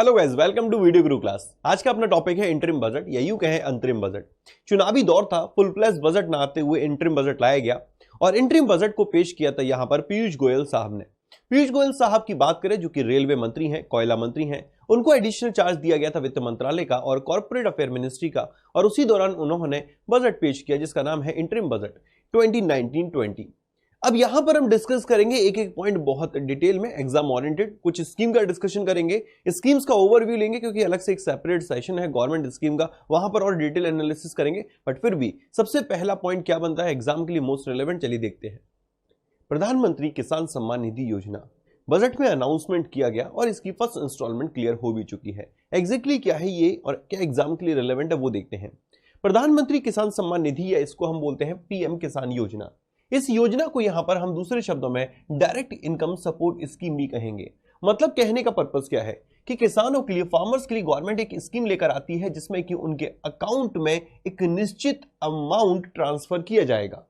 Hello guys, welcome to video Guru class. आज का अपना टॉपिक है इंटरिम बजट या यूं कहें अंतरिम बजट। चुनावी दौर था, फुल फ्लैश बजट ना आते हुए इंटरिम बजट लाया गया और इंटरिम बजट को पेश किया था यहां पर पीयूष गोयल साहब ने। पीयूष गोयल साहब की बात करें जो कि रेलवे मंत्री हैं, कोयला मंत्री हैं, उनको एडिशनल चार्ज दिया गया था वित्त मंत्रालय का और कॉर्पोरेट अफेयर मिनिस्ट्री का, और उसी दौरान उन्होंने बजट पेश किया जिसका नाम है इंटरिम बजट 2019-20। अब यहां पर हम डिस्कस करेंगे एक एक पॉइंट बहुत डिटेल में, एग्जाम ओरिएंटेड, कुछ स्कीम का डिस्कशन करेंगे, स्कीम्स का ओवरव्यू लेंगे क्योंकि अलग से एक सेपरेट सेशन है गवर्नमेंट स्कीम का, वहां पर और डिटेल एनालिसिस करेंगे। बट फिर भी सबसे पहला पॉइंट क्या बनता है एग्जाम के लिए मोस्ट रिलेवेंट, चलिए देखते हैं। प्रधानमंत्री किसान सम्मान निधि योजना बजट में अनाउंसमेंट किया गया और इसकी फर्स्ट इंस्टॉलमेंट क्लियर हो भी चुकी है। एग्जैक्टली क्या है ये और क्या एग्जाम के लिए रिलेवेंट है वो देखते हैं। प्रधानमंत्री किसान सम्मान निधि या इसको हम बोलते हैं पीएम किसान योजना। इस योजना को यहां पर हम दूसरे शब्दों में डायरेक्ट इनकम सपोर्ट स्कीम भी कहेंगे। मतलब कहने का पर्पस क्या है कि किसानों के लिए, फार्मर्स के लिए गवर्नमेंट एक स्कीम लेकर आती है जिसमें कि उनके अकाउंट में एक निश्चित अमाउंट ट्रांसफर किया जाएगा।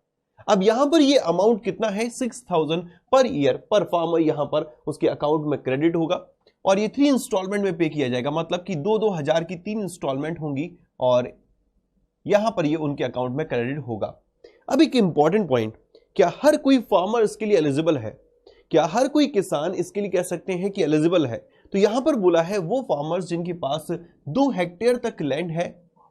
अब यहां पर ये अमाउंट कितना है, 6000 पर ईयर पर फार्मर यहां पर उसके अकाउंट में क्रेडिट होगा और ये 3 इंस्टॉलमेंट में पे किया जाएगा। मतलब कि 2-2 हजार की 3 इंस्टॉलमेंट होंगी और यहां पर ये उनके अकाउंट में क्रेडिट होगा। अब एक इंपॉर्टेंट पॉइंट, क्या हर कोई फार्मर इसके लिए एलिजिबल है? क्या हर कोई किसान इसके लिए कह सकते हैं कि एलिजिबल है? तो यहां पर बोला है वो फार्मर्स जिनके पास 2 हेक्टेयर तक लैंड है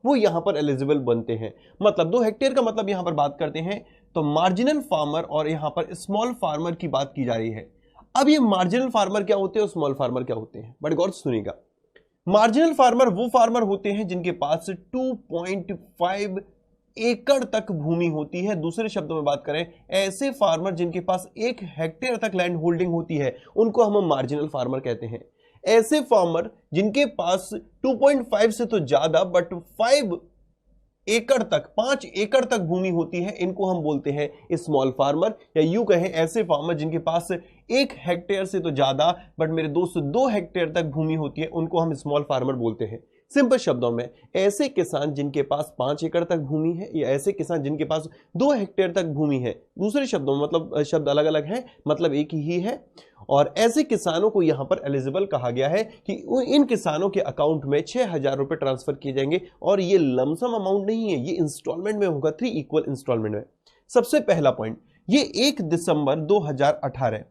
वो यहां पर एलिजिबल बनते हैं। मतलब 2 हेक्टेयर का मतलब यहां पर बात करते हैं तो मार्जिनल फार्मर और यहां पर स्मॉल फार्मर की बात की जा रही है। अब ये मार्जिनल फार्मर क्या होते हैं और स्मॉल फार्मर क्या होते हैं, बड़े गौर से सुनिएगा। मार्जिनल फार्मर वो फार्मर होते हैं जिनके पास 2.5 एकड़ तक भूमि होती है। दूसरे शब्दों में बात करें, ऐसे फार्मर जिनके पास 1 हेक्टेयर तक लैंड होल्डिंग होती है उनको हम मार्जिनल फार्मर कहते हैं। ऐसे फार्मर जिनके पास 2.5 से तो ज्यादा बट 5 एकड़ तक, 5 एकड़ तक भूमि होती है, इनको हम बोलते हैं स्मॉल फार्मर। या यूं कहें ऐसे फार्मर जिनके पास 1 हेक्टेयर से तो ज्यादा बट मेरे दोस्त 2 हेक्टेयर तक भूमि होती है उनको हम स्मॉल फार्मर बोलते हैं। सिंपल शब्दों में, ऐसे किसान जिनके पास 5 एकड़ तक भूमि है या ऐसे किसान जिनके पास 2 हेक्टेयर तक भूमि है, दूसरे शब्दों में मतलब शब्द अलग अलग है, मतलब एक ही है। और ऐसे किसानों को यहां पर एलिजिबल कहा गया है कि इन किसानों के अकाउंट में 6000 रुपए ट्रांसफर किए जाएंगे और ये लमसम अमाउंट नहीं है, ये इंस्टॉलमेंट में होगा, 3 इक्वल इंस्टॉलमेंट में। सबसे पहला पॉइंट, ये 1 दिसंबर 2018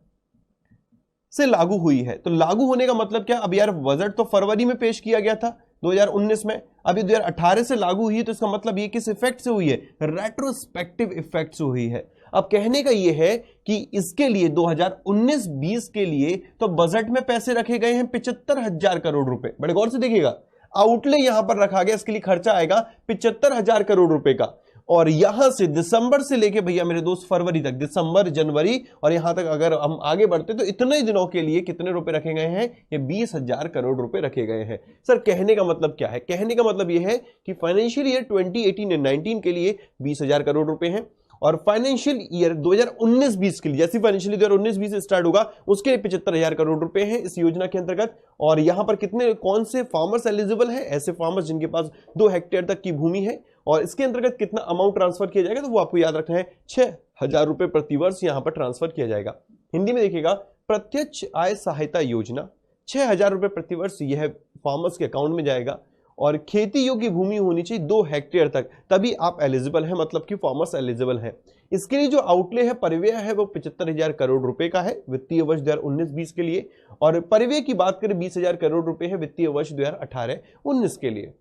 से लागू हुई है। तो लागू होने का मतलब क्या, अब यार बजट तो फरवरी में पेश किया गया था 2019 में, अभी 2018 से लागू हुई है, तो इसका मतलब ये किस इफेक्ट से हुई है, रेट्रोस्पेक्टिव इफेक्ट से हुई है। अब कहने का ये है कि इसके लिए 2019-20 के लिए तो बजट में पैसे रखे गए हैं 75,000 करोड़ रुपए। बड़े गौर से देखिएगा, आउटले यहां पर रखा गया, इसके लिए खर्चा आएगा 75,000 करोड़ रुपए का। और यहां से दिसंबर से लेके भैया मेरे दोस्त फरवरी तक, दिसंबर, जनवरी और यहां तक अगर हम आगे बढ़ते तो इतने दिनों के लिए कितने रुपए रखे गए हैं, ये 20,000 करोड़ रुपए रखे गए हैं। सर कहने का मतलब क्या है, कहने का मतलब यह है कि फाइनेंशियल ईयर 2018-19 के लिए 20,000 करोड़ रुपए हैं और फाइनेंशियल ईयर 2019-20 के लिए, जैसे फाइनेंशियल ईयर 2019-20 स्टार्ट होगा उसके लिए 75,000 करोड़ रुपए हैं इस योजना के अंतर्गत। और यहां पर कितने, कौन से फार्मर्स एलिजिबल है, ऐसे फार्मर्स जिनके पास 2 हेक्टेयर तक की भूमि है। और इसके अंतर्गत कितना अमाउंट ट्रांसफर किया जाएगा तो वो आपको याद रखना है, 6,000 रुपए प्रतिवर्ष यहां पर ट्रांसफर किया जाएगा। हिंदी में देखिएगा, प्रत्यक्ष आय सहायता योजना, 6,000 रुपए प्रतिवर्ष यह फार्मर्स के अकाउंट में जाएगा और खेती योग्य भूमि होनी चाहिए 2 हेक्टेयर तक, तभी आप एलिजिबल है, मतलब कि फार्मर्स एलिजिबल है। इसके लिए जो आउटले है, परिव्यय है, वो 75,000 करोड़ रुपए का है वित्तीय वर्ष 2019-20 के लिए। और परिव्यय की बात करें 20,000 करोड़ रुपए है वित्तीय वर्ष 2018-19 के लिए।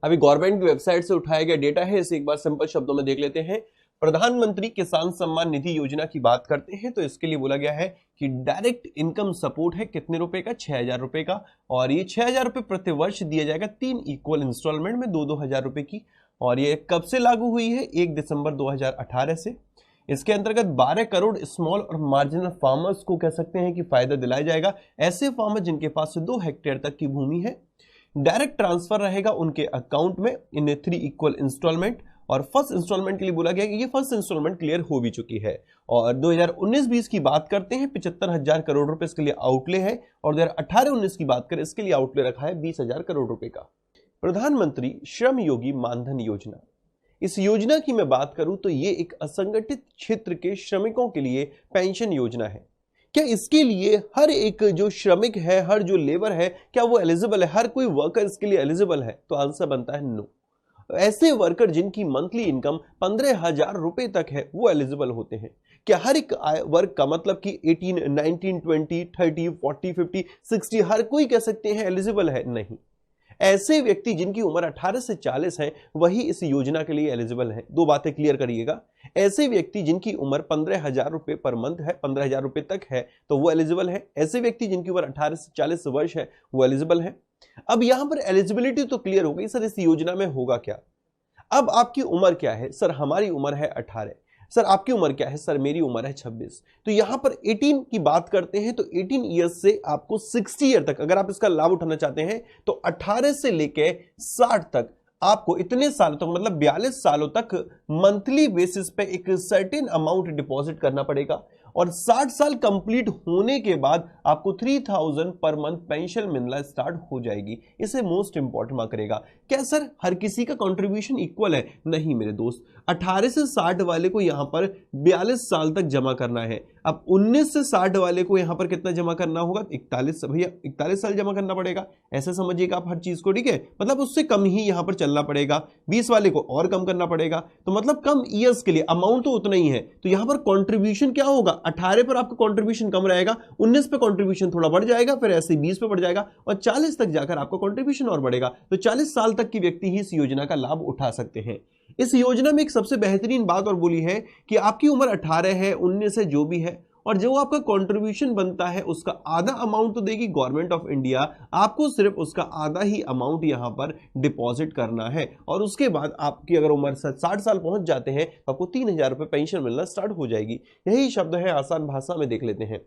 अभी गवर्नमेंट की वेबसाइट से उठाया गया डेटा है, इसे एक बार सिंपल शब्दों में देख लेते हैं। प्रधानमंत्री किसान सम्मान निधि योजना की बात करते हैं तो इसके लिए बोला गया है कि डायरेक्ट इनकम सपोर्ट है कितने रुपए का, 6,000 रुपए का, और ये 6,000 रुपए प्रति वर्ष दिया जाएगा 3 इक्वल इंस्टॉलमेंट में 2-2 हजार रुपए की। और ये कब से लागू हुई है, 1 दिसंबर 2018 से। इसके अंतर्गत 12 करोड़ स्मॉल और मार्जिनल फार्मर्स को कह सकते हैं कि फायदा दिलाया जाएगा। ऐसे फार्मर जिनके पास 2 हेक्टेयर तक की भूमि है, डायरेक्ट ट्रांसफर रहेगा उनके अकाउंट में इन 3 इक्वल इंस्टॉलमेंट। और फर्स्ट इंस्टॉलमेंट के लिए बोला गया कि ये फर्स्ट इंस्टॉलमेंट क्लियर हो भी चुकी है। और 2019-20 की बात करते हैं, 75,000 करोड़ रुपए इसके लिए आउटले है। और 2018-19 की बात करें, इसके लिए आउटले रखा है 20,000 करोड़ रुपए का। प्रधानमंत्री श्रम योगी मानधन योजना, इस योजना की मैं बात करूं तो ये एक असंगठित क्षेत्र के श्रमिकों के लिए पेंशन योजना है। क्या इसके लिए हर एक जो श्रमिक है, हर जो लेबर है, क्या वो एलिजिबल है? हर कोई वर्कर इसके लिए एलिजिबल है? तो आंसर बनता है नो। ऐसे वर्कर जिनकी मंथली इनकम 15,000 रुपए तक है वो एलिजिबल होते हैं। क्या हर एक वर्क का मतलब कि 18, 19, 20, 30, 40, 50, 60 हर कोई कह सकते हैं एलिजिबल है? नहीं। ऐसे व्यक्ति जिनकी उम्र 18 से 40 है वही इस योजना के लिए एलिजिबल है। दो बातें क्लियर करिएगा। ऐसे व्यक्ति जिनकी उम्र 15,000 रुपए पर मंथ है, 15,000 रुपए तक है, तो वो एलिजिबल है। ऐसे व्यक्ति जिनकी उम्र 18 से 40 वर्ष है वो एलिजिबल है। अब यहां पर एलिजिबिलिटी तो क्लियर हो गई। सर इस योजना में होगा क्या? अब आपकी उम्र क्या है? सर हमारी उम्र है 18। सर आपकी उम्र क्या है? सर मेरी उम्र है 26। तो यहां पर 18 की बात करते हैं तो 18 ईयर्स से आपको 60 ईयर तक अगर आप इसका लाभ उठाना चाहते हैं तो 18 से लेके 60 तक आपको इतने सालों तक मतलब 42 सालों तक मंथली बेसिस पे एक सर्टेन अमाउंट डिपॉजिट करना पड़ेगा और 60 साल कंप्लीट होने के बाद आपको 3000 पर मंथ पेंशन मिलना स्टार्ट हो जाएगी। इसे मोस्ट इंपॉर्टेंट मार्क करेगा। क्या सर हर किसी का कंट्रीब्यूशन इक्वल है? नहीं मेरे दोस्त। 18 से 60 वाले को यहां पर 42 साल तक जमा करना है। अब 19 से 60 वाले को यहां पर कितना जमा करना होगा? 41। भैया 41 साल जमा करना पड़ेगा, ऐसे समझिएगा आप हर चीज को, ठीक है? मतलब उससे कम ही यहां पर चलना पड़ेगा। 20 वाले को और कम करना पड़ेगा, तो मतलब कम ईयर्स के लिए अमाउंट तो उतना ही है। तो यहां पर कॉन्ट्रीब्यूशन क्या होगा? 18 पर आपका कॉन्ट्रीब्यूशन कम रहेगा, 19 पे कॉन्ट्रीब्यूशन थोड़ा बढ़ जाएगा, फिर ऐसे 20 पे बढ़ जाएगा और 40 तक जाकर आपका कॉन्ट्रीब्यूशन और बढ़ेगा। तो 40 साल तक की व्यक्ति ही इस योजना का लाभ उठा सकते हैं। इस योजना में एक सबसे बेहतरीन बात और बोली है कि आपकी उम्र 18 है, 19 है, जो भी है, और जो आपका कंट्रीब्यूशन बनता है उसका आधा अमाउंट तो देगी गवर्नमेंट ऑफ इंडिया, आपको सिर्फ उसका आधा ही अमाउंट यहां पर डिपॉजिट करना है। और उसके बाद आपकी अगर उम्र 60 साल पहुंच जाते हैं तो आपको 3,000 रुपए पेंशन मिलना स्टार्ट हो जाएगी। यही शब्द है, आसान भाषा में देख लेते हैं।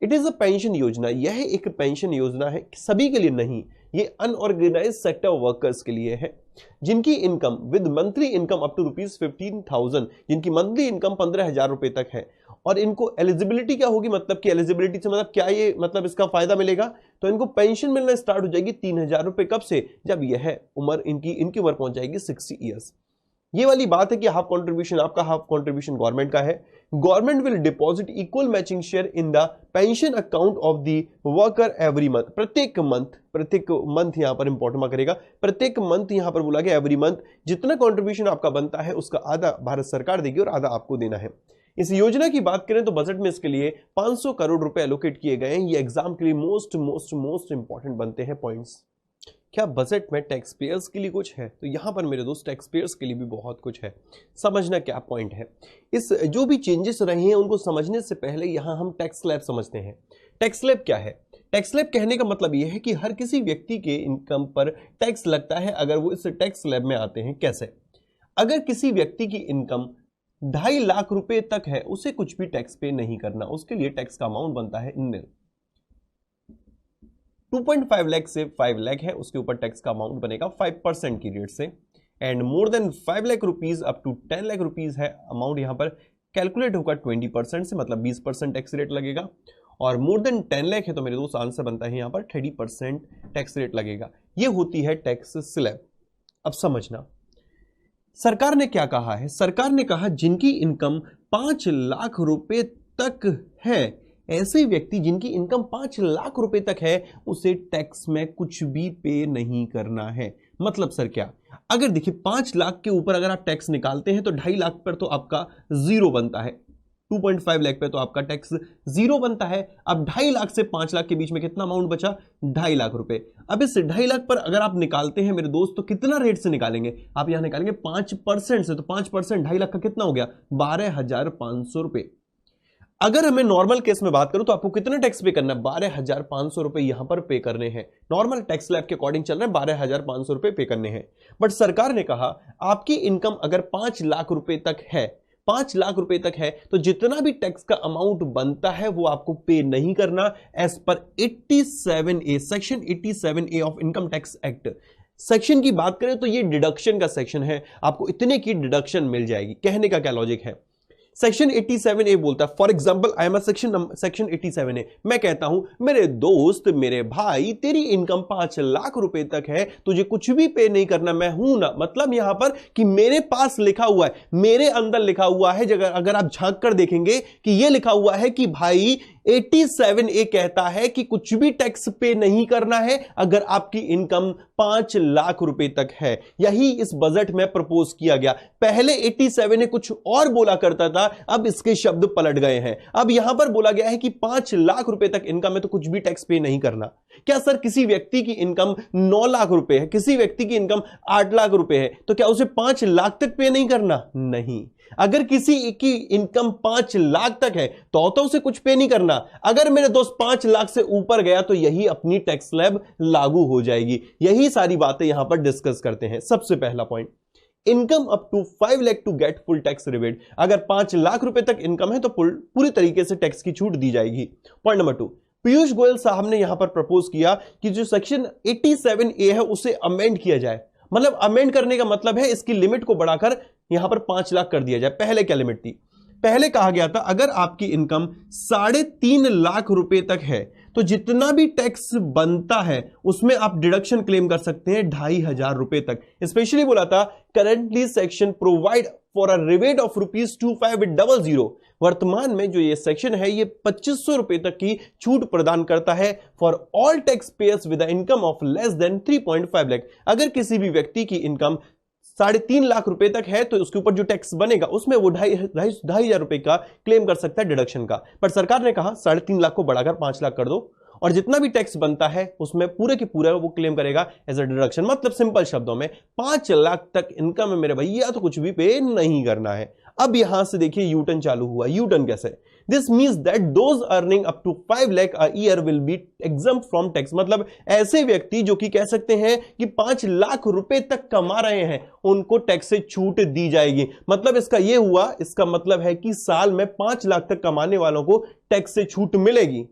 इट इज अ पेंशन योजना। यह एक पेंशन योजना है, सभी के लिए नहीं, ये अनऑर्गेनाइज सेक्टर वर्कर्स के लिए है जिनकी income with monthly income up to ₹15,000, जिनकी मंथली इनकम 15,000 रुपए तक है। और इनको एलिजिबिलिटी क्या होगी? मतलब कि एलिजिबिलिटी से मतलब क्या ये मतलब इसका फायदा मिलेगा? तो इनको पेंशन मिलना स्टार्ट हो जाएगी 3,000 रुपए। कब से? जब यह उम्र इनकी उम्र पहुंच जाएगी 60 ईयर्स। ये वाली बात है कि हाफ कंट्रीब्यूशन आपका, हाफ कंट्रीब्यूशन गवर्नमेंट का है। Government will deposit equal matching share in the pension account of the worker every month. प्रत्येक मंथ यहां पर इंपॉर्टेंट मार्क करेगा। प्रत्येक मंथ यहां पर बोला गया एवरी मंथ जितना कंट्रीब्यूशन आपका बनता है उसका आधा भारत सरकार देगी और आधा आपको देना है। इस योजना की बात करें तो बजट में इसके लिए 500 करोड़ रुपए एलोकेट किए गए हैं। ये एग्जाम के लिए मोस्ट इंपॉर्टेंट बनते हैं पॉइंट्स। क्या बजट में टैक्स पेयर्स के लिए कुछ है? तो यहां पर मेरे दोस्त टैक्स पेयर्स के लिए भी बहुत कुछ है। समझना क्या पॉइंट है। इस जो भी चेंजेस रहे हैं उनको समझने से पहले यहां हम टैक्स स्लैब समझते हैं। टैक्स स्लैब क्या है? टैक्स स्लैब कहने का मतलब यह है कि हर किसी व्यक्ति के इनकम पर टैक्स लगता है अगर वो इस टैक्स स्लैब में आते हैं। कैसे? अगर किसी व्यक्ति की इनकम 2.5 लाख रुपए तक है, उसे कुछ भी टैक्स पे नहीं करना, उसके लिए टैक्स का अमाउंट बनता है निल। 2.5 लाख से 5 लाख है, उसके ऊपर टैक्स का अमाउंट बनेगा 5% की रेट से। And more than 5 lakh rupees up to 10 lakh rupees है, अमाउंट यहां पर कैलकुलेट होगा 20% से, मतलब 20% टैक्स रेट लगेगा। और मोर देन 10 लाख है तो मेरे दोस्त आंसर बनता है यहां पर 30% टैक्स रेट लगेगा। यह होती है टैक्स स्लैब। अब समझना सरकार ने क्या कहा है। सरकार ने कहा जिनकी इनकम 5 लाख रुपए तक है, ऐसे व्यक्ति जिनकी इनकम 5 लाख रुपए तक है, उसे टैक्स में कुछ भी पे नहीं करना है। मतलब सर क्या? अगर देखिए 5 लाख के ऊपर अगर आप टैक्स निकालते हैं तो 2.5 लाख पर तो आपका जीरो बनता है, 2.5 लाख पे तो आपका टैक्स जीरो बनता है। अब 2.5 लाख से 5 लाख के बीच में कितना अमाउंट बचा? 2.5 लाख रुपए। अब इस 2.5 लाख पर अगर आप निकालते हैं मेरे दोस्त तो कितना रेट से निकालेंगे? आप यहां निकालेंगे 5% से, तो 5% 2.5 लाख का कितना हो गया? 12,500 रुपए। अगर हमें नॉर्मल केस में बात करूं तो आपको कितना टैक्स पे करना है? 12,500 रुपए यहां पर पे करने हैं। नॉर्मल टैक्स स्लैब के अकॉर्डिंग चल रहे हैं, 12,500 रुपए पे करने हैं। बट सरकार ने कहा आपकी इनकम अगर 5 लाख रुपए तक है, 5 लाख रुपए तक है, तो जितना भी टैक्स का अमाउंट बनता है वो आपको पे नहीं करना। As per 87A, section 87A of income tax act. Section की बात करें तो ये डिडक्शन का सेक्शन है, आपको इतने की डिडक्शन मिल जाएगी। कहने का क्या लॉजिक है? सेक्शन 87A बोलता है, for example I am section 87A, मैं कहता हूं मेरे दोस्त, मेरे भाई, तेरी इनकम 5 लाख रुपए तक है, तुझे कुछ भी पे नहीं करना, मैं हूं ना। मतलब यहां पर कि मेरे पास लिखा हुआ है, मेरे अंदर लिखा हुआ है, अगर आप झांक कर देखेंगे कि यह लिखा हुआ है कि भाई 87A कहता है कि कुछ भी टैक्स पे नहीं करना है अगर आपकी इनकम 5 लाख रुपए तक है। यही इस बजट में प्रपोज किया गया। पहले 87A कुछ और बोला करता था, अब इसके शब्द पलट गए हैं। अब यहां पर बोला गया है कि 5 लाख रुपए तक इनकम है तो कुछ भी टैक्स पे नहीं करना। क्या सर किसी व्यक्ति की इनकम 9 लाख रुपए है, किसी व्यक्ति की इनकम 8 लाख रुपए है, तो क्या उसे 5 लाख तक पे नहीं करना? नहीं। अगर किसी की इनकम 5 लाख तक है तो उसे कुछ पे नहीं करना। अगर मेरे दोस्त 5 लाख से ऊपर गया तो यही अपनी टैक्स स्लैब लागू हो जाएगी। यही सारी बातें यहां पर डिस्कस करते हैं। सबसे पहला point, income up to 5 lakh to get full tax rebate. अगर 5 लाख रुपए तक इनकम है तो पूरी तरीके से टैक्स की छूट दी जाएगी। पॉइंट नंबर 2, पीयूष गोयल साहब ने यहां पर प्रपोज किया कि जो सेक्शन 87A है उसे अमेंड किया जाए। मतलब अमेंड करने का मतलब है इसकी लिमिट को बढ़ाकर यहां पर 5 लाख कर दिया जाए। पहले क्या लिमिट थी? पहले कहा गया था अगर आपकी इनकम 3.5 लाख रुपए तक है तो जितना भी टैक्स बनता है उसमें आप डिडक्शन क्लेम कर सकते हैं 2,500 रुपए तक। स्पेशली बोला था currently section provide for a rebate of ₹2500। वर्तमान में जो ये सेक्शन है ये 2500 रुपए तक की छूट प्रदान करता है for all tax payers with income of less than 3.5 lakh. अगर किसी भी व्यक्ति की इनकम 3.5 लाख रुपए तक है तो उसके ऊपर जो टैक्स बनेगा उसमें वो 2,500 रुपए का क्लेम कर सकता है डिडक्शन का। पर सरकार ने कहा 3.5 लाख को बढ़ाकर 5 लाख कर दो और जितना भी टैक्स बनता है उसमें पूरे के पूरे वो क्लेम करेगा एज अ डिडक्शन। मतलब सिंपल शब्दों में 5 लाख तक इनकम है मेरे भैया तो कुछ भी पे नहीं करना है। अब यहां से देखिए यू टर्न चालू हुआ। यू टर्न कैसे? This means that those earning up to 5 lakh a year will be exempt from tax. मतलब ऐसे व्यक्ति जो कि कह सकते हैं कि 5 लाख रुपए तक कमा रहे हैं उनको टैक्स से छूट दी जाएगी। मतलब इसका यह हुआ, इसका मतलब है कि साल में 5 लाख तक कमाने वालों को टैक्स से छूट मिलेगी।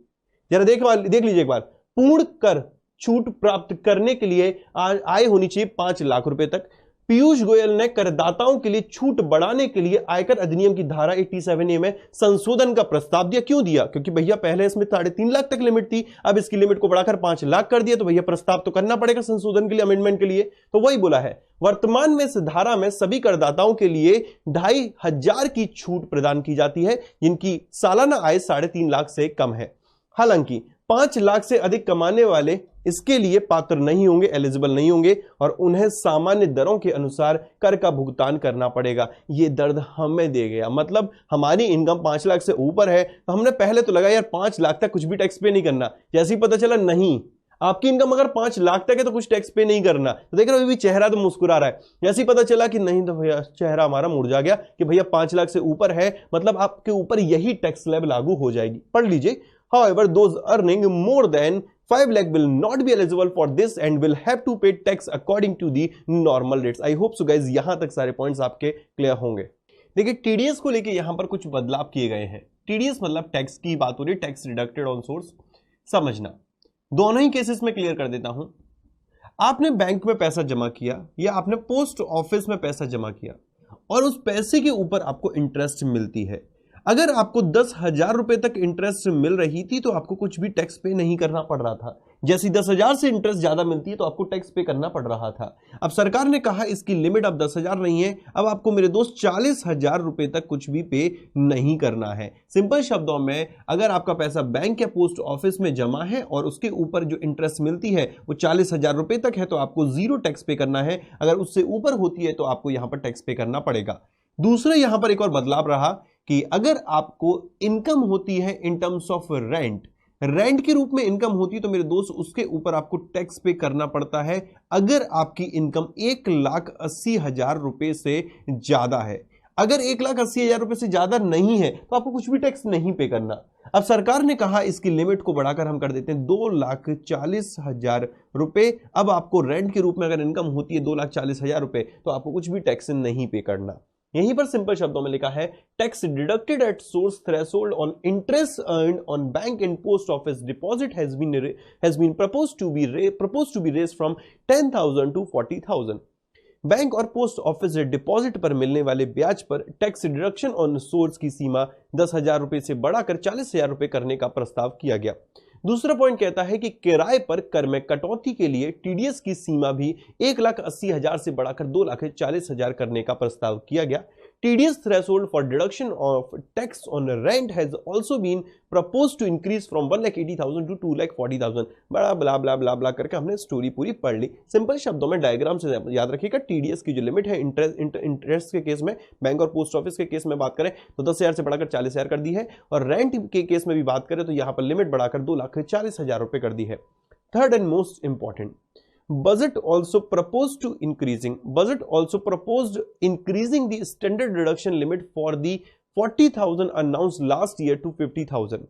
जरा देख लीजिए एक बार, पूर्ण कर छूट प्राप्त करने के लिए आय होनी चाहिए 5 लाख रुपए तक। पीयूष गोयल ने करदाताओं के लिए छूट बढ़ाने के लिए आयकर अधिनियम की धारा 87A में संशोधन का प्रस्ताव दिया। क्यों दिया? क्योंकि भैया पहले इसमें 3.5 लाख तक लिमिट थी, अब इसकी लिमिट को बढ़ाकर 5 लाख कर दिया तो भैया प्रस्ताव तो करना पड़ेगा संशोधन के लिए, अमेंडमेंट के लिए। तो वही बोला है वर्तमान में इस धारा में सभी करदाताओं के लिए 2,500 की छूट प्रदान की जाती है जिनकी सालाना आय 3.5 लाख से कम है। हालांकि 5 लाख से अधिक कमाने वाले इसके लिए पात्र नहीं होंगे, एलिजिबल नहीं होंगे और उन्हें सामान्य दरों के अनुसार कर का भुगतान करना पड़ेगा। ये दर्द हमें दे गया। मतलब हमारी इनकम 5 लाख से ऊपर है तो हमने पहले तो लगा यार 5 लाख तक कुछ भी टैक्स पे नहीं करना। जैसे ही पता चला नहीं, आपकी इनकम अगर 5 लाख तक है तो कुछ टैक्स पे नहीं करना, तो देख रहे हो चेहरा तो मुस्कुरा रहा है। जैसे ही पता चला कि नहीं तो भैया चेहरा हमारा मुरझा गया कि भैया 5 लाख से ऊपर है, मतलब आपके ऊपर यही टैक्स स्लैब लागू हो जाएगी। पढ़ लीजिए। However, those earning more than 5 lakh will not be eligible for this and will have to pay tax according to the normal rates. I hope so guys, यहां तक सारे पॉइंट्स आपके क्लियर होंगे। देखिए टीडीएस को लेके यहां पर कुछ बदलाव किए गए हैं। टीडीएस मतलब टैक्स की बात हो रही है, टैक्स डिडक्टेड ऑन सोर्स। समझना, दोनों ही केसेस में क्लियर कर देता हूं। आपने बैंक में पैसा जमा किया या आपने पोस्ट ऑफिस में पैसा जमा किया और उस पैसे के ऊपर आपको इंटरेस्ट मिलती है। अगर आपको 10,000 रुपए तक इंटरेस्ट मिल रही थी तो आपको कुछ भी टैक्स पे नहीं करना पड़ रहा था। जैसी 10,000 से इंटरेस्ट ज्यादा मिलती है तो आपको टैक्स पे करना पड़ रहा था। अब सरकार ने कहा इसकी लिमिट अब 10,000 नहीं है, अब आपको मेरे दोस्त 40,000 रुपए तक कुछ भी पे नहीं करना है। सिंपल शब्दों में अगर आपका पैसा बैंक या पोस्ट ऑफिस में जमा है और उसके ऊपर जो इंटरेस्ट मिलती है वो 40,000 रुपए तक है तो आपको 0 टैक्स पे करना है। अगर उससे ऊपर होती है तो आपको यहां पर टैक्स पे करना पड़ेगा। दूसरा यहां पर एक और बदलाव रहा कि अगर आपको इनकम होती है इन टर्म्स ऑफ रेंट के रूप में इनकम होती है तो मेरे दोस्त उसके ऊपर आपको टैक्स पे करना पड़ता है अगर आपकी इनकम 1,80,000 रुपए से ज्यादा है। अगर 1,80,000 रुपए से ज्यादा नहीं है तो आपको कुछ भी टैक्स नहीं पे करना। अब सरकार ने कहा इसकी लिमिट को बढ़ाकर हम कर देते हैं 2,40,000 रुपए। अब आपको रेंट के रूप में अगर इनकम होती है 2,40,000 रुपए तो आपको कुछ भी टैक्स नहीं पे करना। यहीं पर सिंपल शब्दों में लिखा है tax deducted at source threshold on interest earned on bank and post office deposit has been proposed to be raised from 10,000 to 40,000। Bank और पोस्ट ऑफिस डिपॉजिट पर मिलने वाले ब्याज पर टैक्स डिडक्शन ऑन सोर्स की सीमा 10,000 रुपए से बढ़ाकर 40,000 रुपए करने का प्रस्ताव किया गया। दूसरा पॉइंट कहता है कि किराए पर कर में कटौती के लिए टीडीएस की सीमा भी 1,80,000 से बढ़ाकर 2,40,000 करने का प्रस्ताव किया गया। TDS threshold for deduction of tax on rent has also been proposed to increase from 1,80,000 to 2,40,000। बड़ा ब्ला ब्ला ब्ला ब्ला करके हमने स्टोरी पूरी पढ़ ली। सिंपल शब्दों में डायग्राम से याद रखिएगा, TDS की जो लिमिट है इंटरेस्ट के केस में, बैंक और पोस्ट ऑफिस के केस में बात करें तो 10,000 से बढ़ाकर 40,000 कर दी है, और रेंट के केस में भी बात करें तो यहां पर लिमिट बढ़ाकर 2,40,000 रुपए कर दी है। Third and most important, budget also proposed increasing the standard deduction limit for the 40,000 announced last year to 50,000।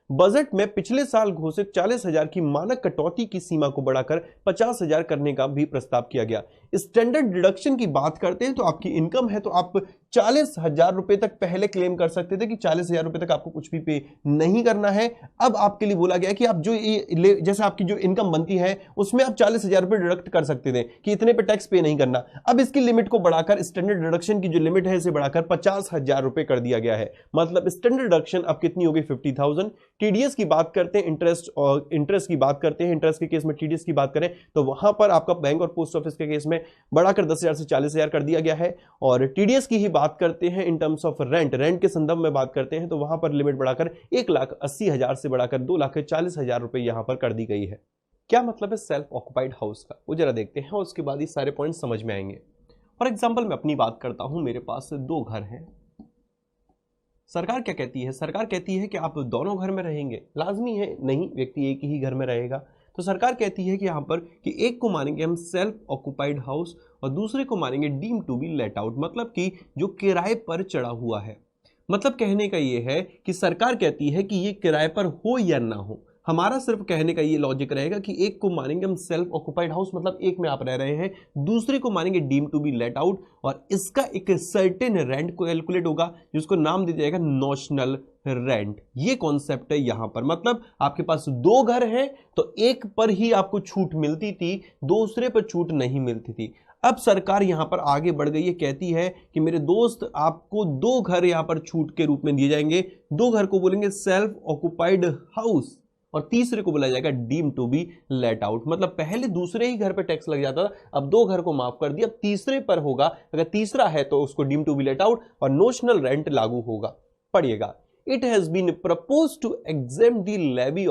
Budget में पिछले साल घोषित 40,000 की मानक कटौती की सीमा को बढ़ाकर 50,000 करने का भी प्रस्ताव किया गया। स्टैंडर्ड डिडक्शन की बात करते हैं तो आपकी इनकम है तो आप 40,000 रुपए तक पहले क्लेम कर सकते थे कि 40,000 रुपए तक आपको कुछ भी पे नहीं करना है। अब आपके लिए बोला गया कि आप जो जैसे आपकी जो इनकम बनती है उसमें आप 40,000 रुपए डिडक्ट कर सकते थे कि इतने पे टैक्स पे नहीं करना। अब इसकी लिमिट को बढ़ाकर, स्टैंडर्ड डिडक्शन की जो लिमिट है इसे बढ़ाकर 50,000 रुपए कर दिया गया है। मतलब स्टैंडर्ड डिडक्शन अब कितनी होगी? 50,000। टीडीएस की बात करते हैं, इंटरेस्ट की बात करते हैं, इंटरेस्ट के केस में टीडीएस की बात करें तो वहां पर आपका बैंक और पोस्ट ऑफिस के केस में बढ़ाकर 10,000 से 40,000 कर दिया गया है। और टीडीएस की ही बात करते हैं इन टर्म्स ऑफ रेंट के संदर्भ में बात करते हैं तो वहां पर लिमिट बढ़ाकर 1,80,000 से बढ़ाकर 2,40,000 रुपए यहां पर कर दी गई है। क्या मतलब है सेल्फ ऑक्युपाइड हाउस का, वो जरा देखते हैं, उसके बाद ये सारे पॉइंट समझ में आएंगे। फॉर एग्जाम्पल मैं अपनी बात करता हूं, मेरे पास 2 घर हैं। सरकार क्या कहती है? सरकार कहती है कि आप दोनों घर में रहेंगे, लाजमी है नहीं, व्यक्ति एक ही घर में रहेगा। तो सरकार कहती है कि यहां पर कि एक को मानेंगे हम सेल्फ ऑक्युपाइड हाउस और दूसरे को मानेंगे deem to be let out, मतलब कि जो किराए पर चढ़ा हुआ है। मतलब कहने का ये है कि सरकार कहती है कि ये किराए पर हो या ना हो, हमारा सिर्फ कहने का ये लॉजिक रहेगा कि एक को मानेंगे हम सेल्फ ऑक्युपाइड हाउस, मतलब एक में आप रह रहे हैं, दूसरे को मानेंगे deem to be let out और इसका एक सर्टेन रेंट को कैलकुलेट होगा जिसको नाम दिया जाएगा नॉशनल रेंट। ये कॉन्सेप्ट है यहां पर। मतलब आपके पास 2 घर हैं तो एक पर ही आपको छूट मिलती थी, दूसरे पर छूट नहीं मिलती थी। अब सरकार यहां पर आगे बढ़ गई है, कहती है कि मेरे दोस्त आपको 2 घर यहां पर छूट के रूप में दिए जाएंगे। 2 घर को बोलेंगे सेल्फ ऑक्युपाइड हाउस और तीसरे को बोला जाएगा deem to be let out. मतलब पहले दूसरे ही घर पे टैक्स लग जाता था, अब 2 घर को माफ कर दिया, अब तीसरे पर होगा। अगर तीसरा है तो उसको deem to be let out और नोशनल रेंट लागू होगा। पढ़िएगा, it has been proposed to exempt the levy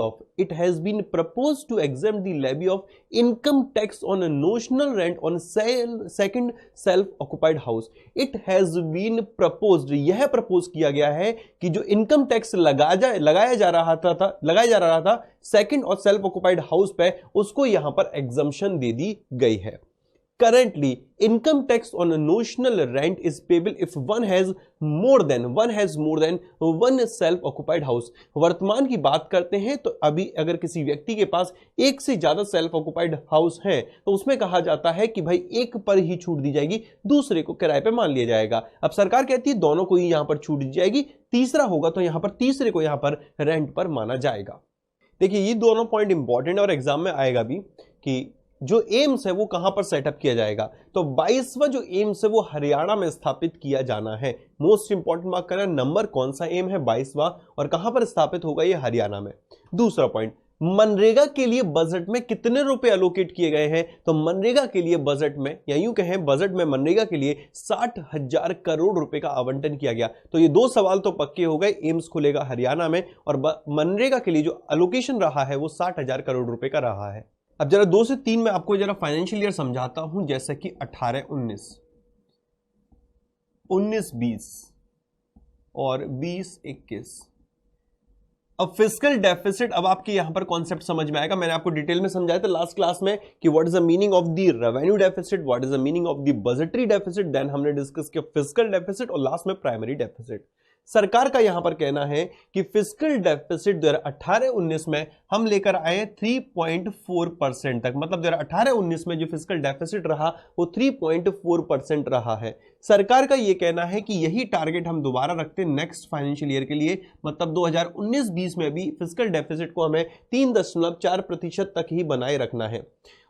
of income tax on a notional rent on second self-occupied house। It has been proposed, यह प्रपोज किया गया है कि जो इनकम टैक्स लगाया जा रहा था सेकंड और सेल्फ ऑक्युपाइड हाउस पे, उसको यहां पर एग्जम्पशन दे दी गई है। Currently, income tax on a notional rent is payable if one has more than one self-occupied house। वर्तमान की बात करते हैं तो अभी अगर किसी व्यक्ति के पास एक से ज्यादा सेल्फ ऑक्युपाइड हाउस है तो उसमें कहा जाता है कि भाई एक पर ही छूट दी जाएगी, दूसरे को किराए पे मान लिया जाएगा। अब सरकार कहती है दोनों को ही यहां पर छूट दी जाएगी, तीसरा होगा तो यहां पर तीसरे को यहां पर रेंट पर माना जाएगा। देखिए ये दोनों पॉइंट इंपॉर्टेंट और एग्जाम में आएगा भी कि जो एम्स है वो कहां पर सेटअप किया जाएगा। तो 22वां जो एम्स है वो हरियाणा में स्थापित किया जाना है। मोस्ट इंपॉर्टेंट मार्क करना, नंबर कौन सा एम है 22वां और कहां पर स्थापित होगा, ये हरियाणा में। दूसरा पॉइंट, मनरेगा के लिए बजट में कितने रुपए एलोकेट किए गए हैं? तो मनरेगा के लिए बजट में, या यूं कहें बजट में मनरेगा के लिए 60,000 करोड़ रुपए का आवंटन किया गया। तो ये 2 सवाल तो पक्के हो गए, एम्स खुलेगा हरियाणा में और मनरेगा के लिए जो एलोकेशन रहा है वो 60,000 करोड़ रुपए का रहा है। अब जरा 2 से 3 में आपको जरा फाइनेंशियल ईयर समझाता हूं, जैसे कि 18-19, 19-20 और 20-21। अब फिस्कल डेफिसिट, अब आपके यहां पर कॉन्सेप्ट समझ में आएगा। मैंने आपको डिटेल में समझाया था लास्ट क्लास में कि what is the meaning of the revenue deficit, what is the meaning of the budgetary deficit, then हमने डिस्कस किया फिस्कल डेफिसिट और लास्ट में प्राइमरी डेफिसिट। सरकार का यहां पर कहना है कि फिस्कल डेफिसिट 2018-19 में हम लेकर आए 3.4% तक। मतलब 2018-19 में जो फिस्कल डेफिसिट रहा वो 3.4% रहा है। सरकार का यह कहना है कि यही टारगेट हम दोबारा रखते हैं नेक्स्ट फाइनेंशियल ईयर के लिए। मतलब 2019-20 में भी फिस्कल डेफिसिट को हमें 3.4% तक ही बनाए रखना है।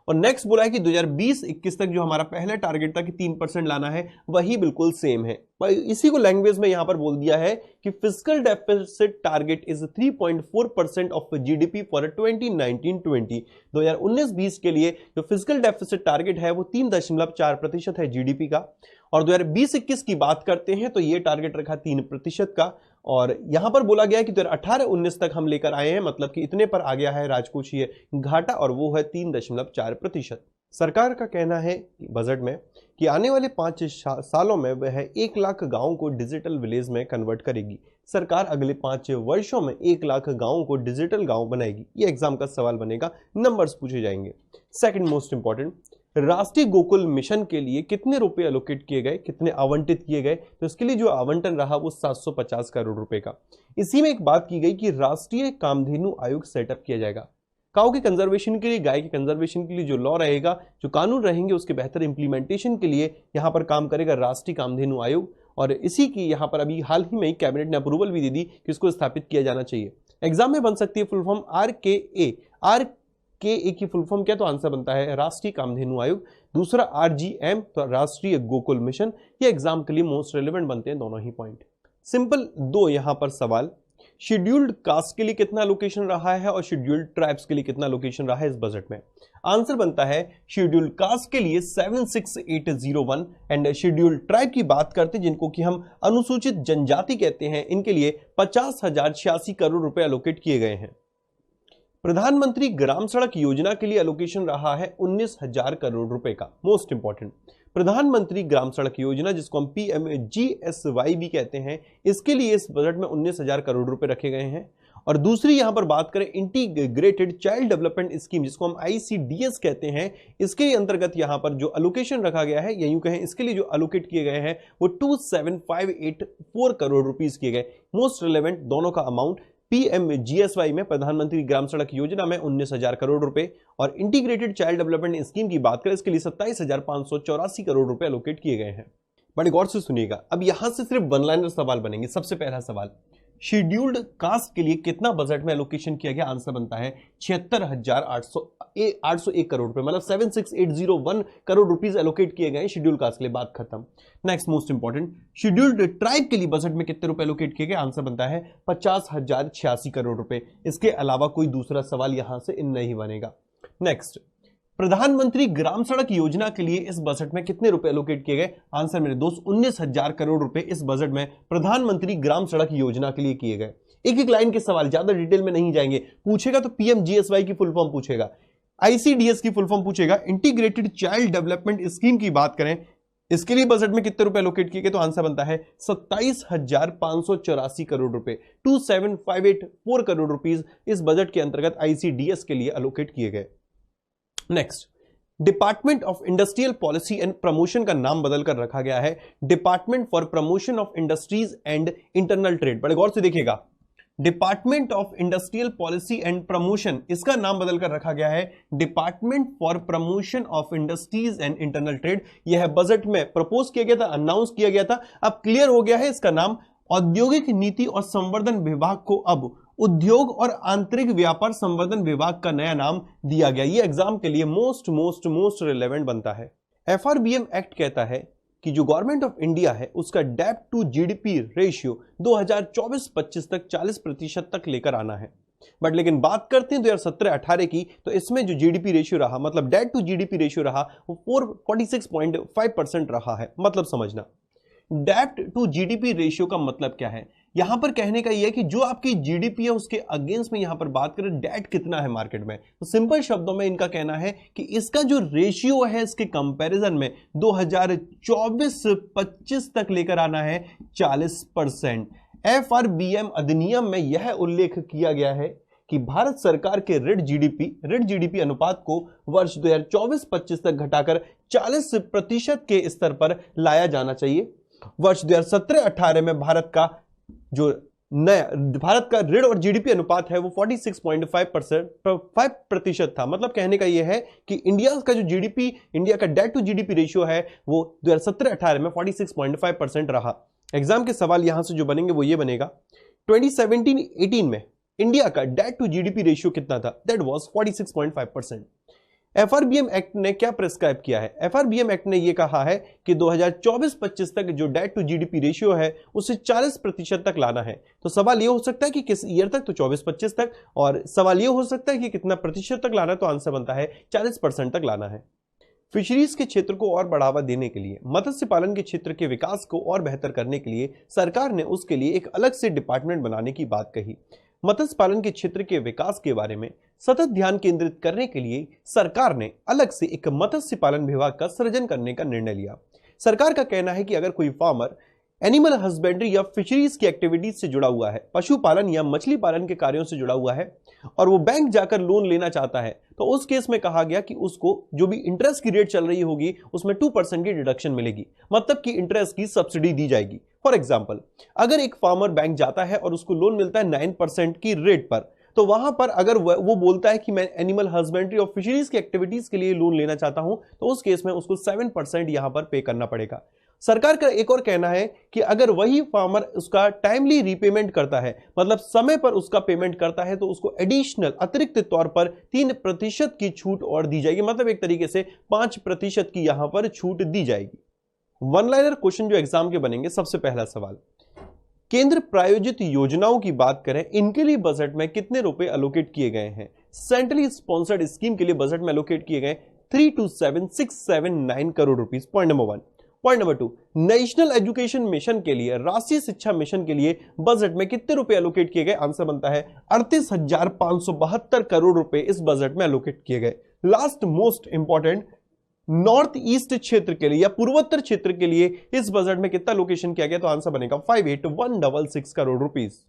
और नेक्स्ट बोला है कि 2020-21 तक जो हमारा पहला टारगेट था कि 3% लाना है, वही बिल्कुल सेम है। इसी को लैंग्वेज में यहां पर बोल दिया है कि fiscal deficit target is 3.4% of GDP for 2019-20। 2019-20 के लिए जो फिस्कल डेफिसिट टारगेट है वो 3.4% है जीडीपी का, और 2020-21 की बात करते हैं तो ये टारगेट रखा 3% का। और यहां पर बोला गया है कि 2018-19 तक हम लेकर आए हैं, मतलब कि इतने पर आ गया है राजकोषीय घाटा, और वो है 3.4%। सरकार का कहना है बजट में कि आने वाले 5 सालों में वह 1 लाख गांवों को डिजिटल विलेज में कन्वर्ट करेगी। सरकार अगले 5 वर्षों में 1 लाख गांवों को डिजिटल गांव बनाएगी। ये एग्जाम का सवाल बनेगा, नंबर्स पूछे जाएंगे। सेकंड मोस्ट इंपॉर्टेंट, राष्ट्रीय गोकुल मिशन के लिए कितने रुपए एलोकेट किए गए, कितने आवंटित किए गए, तो इसके लिए जो आवंटन रहा वो 750 करोड़ रुपए का। इसी में एक बात की गई कि राष्ट्रीय कामधेनु आयोग सेटअप किया जाएगा। काऊ के कंजर्वेशन के लिए, गाय के कंजर्वेशन के लिए जो लॉ रहेगा, जो कानून रहेंगे, उसके बेहतर इंप्लीमेंटेशन के लिए यहां पर काम करेगा राष्ट्रीय कामधेनु आयोग। और इसी की यहां पर अभी हाल ही में कैबिनेट ने अप्रूवल भी दे दी कि इसको स्थापित किया जाना चाहिए। एग्जाम में बन सकती है फुल फॉर्म RKA की फुल फॉर्म क्या, तो आंसर बनता है राष्ट्रीय कामधेनु आयोग। दूसरा RGM, तो राष्ट्रीय गोकुल मिशन। ये एग्जाम के लिए मोस्ट रेलेवेंट बनते हैं दोनों ही पॉइंट। सिंपल दो यहां पर सवाल, शेड्यूल्ड कास्ट के लिए कितना लोकेशन रहा है और शेड्यूल्ड ट्राइब्स के लिए कितना लोकेशन रहा है इस बजट में। आंसर बनता है शेड्यूल्ड कास्ट के लिए 76801, एंड शेड्यूल्ड ट्राइब की बात करते हैं जिनको कि हम अनुसूचित जनजाति कहते हैं, इनके लिए 50,086 करोड़ रुपए एलोकेट किए गए हैं। प्रधानमंत्री ग्राम सड़क योजना के लिए एलोकेशन रहा है 19,000 करोड़ रुपए का। मोस्ट इंपॉर्टेंट, प्रधानमंत्री ग्राम सड़क योजना जिसको हम PMGSY भी कहते हैं, इसके लिए इस बजट में 19,000 करोड़ रुपए रखे गए हैं। और दूसरी यहां पर बात करें इंटीग्रेटेड चाइल्ड डेवलपमेंट स्कीम जिसको हम ICDS कहते हैं, इसके अंतर्गत यहां पर जो एलोकेशन रखा गया है, या यूं कहें इसके लिए जो एलोकेट किए गए हैं वो 27,584 करोड़ रुपीस किए गए। मोस्ट रिलेवेंट दोनों का अमाउंट, PMGSY में प्रधानमंत्री ग्राम सड़क योजना में 19,000 करोड़ रुपए, और इंटीग्रेटेड चाइल्ड डेवलपमेंट स्कीम की बात करें इसके लिए 27,584 करोड़ रुपए एलोकेट किए गए हैं। बड़े गौर से सुनिएगा, अब यहां से सिर्फ वन लाइनर सवाल बनेंगे। सबसे पहला सवाल, शेड्यूल्ड कास्ट के लिए कितना बजट में एलोकेशन किया गया। आंसर बनता है 76,801 करोड़ रुपए, मतलब 76,801 करोड़ रुपीस एलोकेट किए गए शेड्यूल्ड कास्ट के लिए। बात खत्म। Next most important, scheduled tribe के लिए बजट में कितने रुपए एलोकेट किए गए। आंसर बनता है 50,086 करोड़ रुपए। इसके अलावा कोई दूसरा सवाल यहां से नहीं बनेगा। नेक्स्ट, प्रधानमंत्री ग्राम सड़क योजना के लिए इस बजट में कितने रुपए एलोकेट किए गए। आंसर मेरे दोस्त 19,000 करोड़ रुपए इस बजट में प्रधानमंत्री ग्राम सड़क योजना के लिए किए गए। एक एक लाइन के सवाल, ज्यादा डिटेल में नहीं जाएंगे। पूछेगा तो PMGSY की फुल फॉर्म पूछेगा, ICDS की फुल फॉर्म पूछेगा, इंटीग्रेटेड चाइल्ड डेवलपमेंट स्कीम की बात करें इसके लिए बजट में कितने रुपए एलोकेट किए गए, तो आंसर बनता है 27,584 करोड़ रुपए, 27,584 करोड़ रुपीस इस बजट के अंतर्गत ICDS के लिए एलोकेट किए गए। Next, department of industrial policy and promotion का नाम बदलकर रखा गया है department for promotion of industries and internal trade. बड़े गौर से देखिएगा, department of industrial policy and promotion, इसका नाम बदलकर रखा गया है department for promotion of industries and internal trade. यह बजट में प्रपोज किया गया था, अनाउंस किया गया था, अब क्लियर हो गया है इसका नाम। औद्योगिक नीति और संवर्धन विभाग को अब उद्योग और आंतरिक व्यापार संवर्धन विभाग का नया नाम दिया गया। ये एग्जाम के लिए मोस्ट रिलेवेंट बनता है। FRBM एक्ट कहता है कि जो गवर्नमेंट ऑफ इंडिया है उसका डेट टू GDP रेशियो 2024-25 तक 40% तक लेकर आना है। बट लेकिन बात करते हैं 2017-18 की, तो इसमें जो GDP रेशियो रहा, मतलब डेट टू GDP रेशियो रहा, वो 46.5% रहा है। मतलब समझना, डेट टू GDP रेशियो का मतलब क्या है। यहां पर कहने का यह है कि जो आपकी GDP है उसके अगेंस्ट में यहां पर बात करें डेट कितना है मार्केट में, तो सिंपल शब्दों में इनका कहना है कि इसका जो रेशियो है इसके कंपैरिजन में 2024-25 तक लेकर आना है 40%। FRBM अधिनियम में यह उल्लेख किया गया है कि भारत सरकार के ऋण GDP अनुपात को वर्ष 2024-25 तक घटाकर 40% के स्तर पर लाया जाना चाहिए। वर्ष 2017-18 में भारत का ऋण और GDP अनुपात है वो 46.5% था। मतलब कहने का यह है कि इंडिया का जो इंडिया का डेट टू GDP रेशियो है वो 2017-18 में 46.5% रहा। एग्जाम के सवाल यहां से जो बनेंगे वो ये बनेगा, 2017-18 में इंडिया का डेट टू GDP रेशियो कितना था, दैट वाज 46.5%। एफआरबीएम एक्ट ने क्या प्रिस्क्राइब किया है? एफआरबीएम एक्ट ने यह कहा है कि 2024-25 तक जो डेट टू जीडीपी रेशियो है उसे 40% तक लाना है। तो सवाल यह हो सकता है कि किस ईयर तक, तो 24-25 तक, और सवाल यह हो सकता है कि कितना प्रतिशत तक लाना है, तो आंसर बनता है 40% तक लाना है। फिशरीज के क्षेत्र को और बढ़ावा देने के लिए, मत्स्य पालन के क्षेत्र के विकास को और बेहतर करने के लिए सरकार ने उसके लिए एक अलग से डिपार्टमेंट बनाने की बात कही। मत्स्य पालन के क्षेत्र के विकास के बारे में सतत ध्यान केंद्रित करने के लिए सरकार ने अलग से एक मत्स्य पालन विभाग का सृजन करने का निर्णय लिया। सरकार का कहना है कि अगर कोई फार्मर एनिमल हस्बेंड्री या फिशरीज की एक्टिविटीज से जुड़ा हुआ है, पशुपालन या मछली पालन के कार्यों से जुड़ा हुआ है, और वो बैंक जाकर लोन लेना चाहता है, तो उस केस में कहा गया कि उसको जो भी इंटरेस्ट की रेट चल रही होगी उसमें 2% की डिडक्शन मिलेगी, मतलब कि इंटरेस्ट की सब्सिडी दी जाएगी। फॉर एग्जाम्पल, अगर एक फार्मर बैंक जाता है और उसको लोन मिलता है 9% की रेट पर, तो वहां पर अगर वो बोलता है कि मैं एनिमल हस्बेंड्री और फिशरीज की एक्टिविटीज के लिए लोन लेना चाहता हूं, तो उस केस में उसको 7% यहां पर पे करना पड़ेगा। सरकार का एक और कहना है कि अगर वही फार्मर उसका टाइमली रीपेमेंट करता है, मतलब समय पर उसका पेमेंट करता है, तो उसको एडिशनल अतिरिक्त तौर पर 3% की छूट और दी जाएगी, मतलब एक तरीके से 5% की यहां पर छूट दी जाएगी। वन लाइनर क्वेश्चन जो एग्जाम के बनेंगे, सबसे पहला सवाल, केंद्र प्रायोजित योजनाओं की बात करें, इनके लिए बजट में कितने रुपए एलोकेट किए गए हैं? सेंट्रली स्पॉन्सर्ड स्कीम के लिए बजट में एलोकेट किए गए 327,679 crore rupees. Point number 1। Point number 2, national education mission के लिए, राष्ट्रीय शिक्षा मिशन के लिए बजट में कितने रुपए एलोकेट किए गए? आंसर बनता है 38,572 करोड़ रुपए इस बजट में एलोकेट किए गए। Last most important, north east क्षेत्र के लिए या पूर्वोत्तर क्षेत्र के लिए इस बजट में कितना एलोकेशन किया गया? तो आंसर बनेगा 58,166 करोड़ रुपीस।